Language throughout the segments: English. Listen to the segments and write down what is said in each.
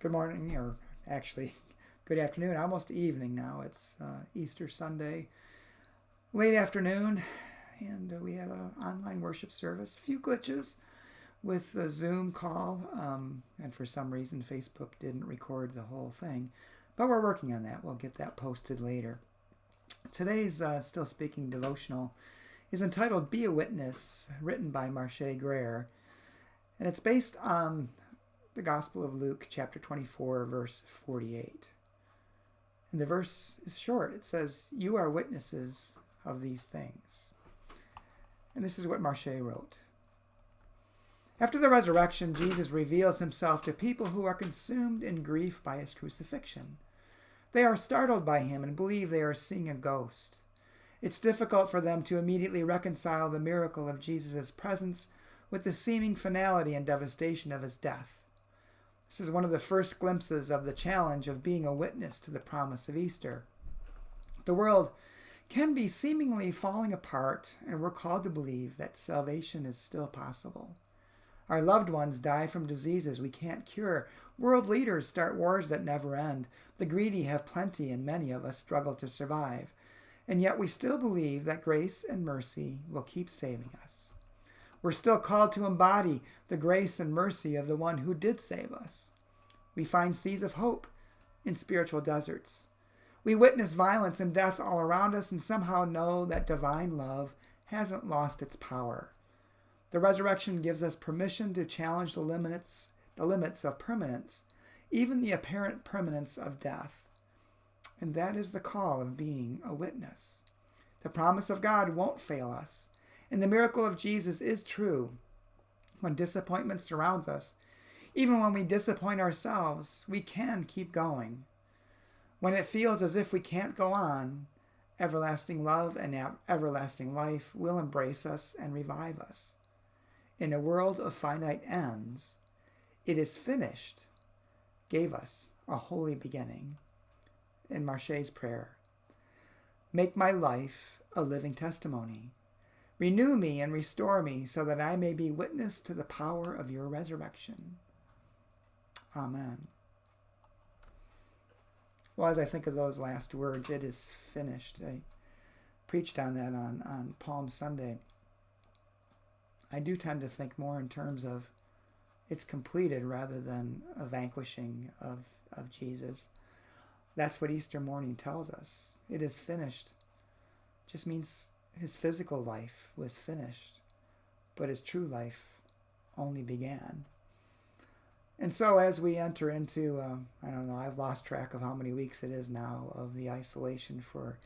Good morning, or actually, good afternoon, almost evening now. It's Easter Sunday, late afternoon, and we had an online worship service. A few glitches with the Zoom call, and for some reason, Facebook didn't record the whole thing. But we're working on that. We'll get that posted later. Today's Stillspeaking Devotional is entitled Be a Witness, written by Marche Greer, and it's based on the Gospel of Luke, chapter 24, verse 48. And the verse is short. It says, "You are witnesses of these things." And this is what Marche wrote. After the resurrection, Jesus reveals himself to people who are consumed in grief by his crucifixion. They are startled by him and believe they are seeing a ghost. It's difficult for them to immediately reconcile the miracle of Jesus' presence with the seeming finality and devastation of his death. This is one of the first glimpses of the challenge of being a witness to the promise of Easter. The world can be seemingly falling apart, and we're called to believe that salvation is still possible. Our loved ones die from diseases we can't cure. World leaders start wars that never end. The greedy have plenty, and many of us struggle to survive. And yet we still believe that grace and mercy will keep saving us. We're still called to embody the grace and mercy of the one who did save us. We find seeds of hope in spiritual deserts. We witness violence and death all around us and somehow know that divine love hasn't lost its power. The resurrection gives us permission to challenge the limits of permanence, even the apparent permanence of death. And that is the call of being a witness. The promise of God won't fail us. And the miracle of Jesus is true. When disappointment surrounds us, even when we disappoint ourselves, we can keep going. When it feels as if we can't go on, everlasting love and everlasting life will embrace us and revive us. In a world of finite ends, "It is finished" gave us a holy beginning. In Marche's prayer, "Make my life a living testimony. Renew me and restore me so that I may be witness to the power of your resurrection." Amen. Well, as I think of those last words, "it is finished." I preached on that on Palm Sunday. I do tend to think more in terms of it's completed rather than a vanquishing of Jesus. That's what Easter morning tells us. It is finished. Just means his physical life was finished, but his true life only began. And so as we enter into, I've lost track of how many weeks it is now of the isolation for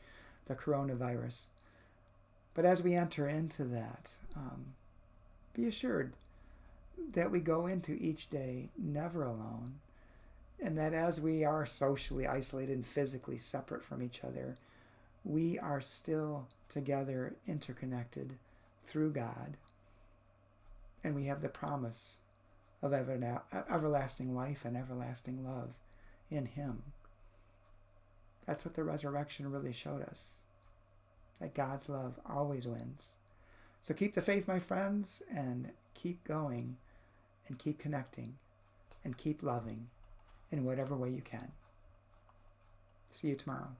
the coronavirus. But as we enter into that, be assured that we go into each day never alone, and that as we are socially isolated and physically separate from each other, we are still together, interconnected through God, and we have the promise of everlasting life and everlasting love in him. That's what the resurrection really showed us, that God's love always wins. So keep the faith, my friends, and keep going, and keep connecting, and keep loving in whatever way you can. See you tomorrow.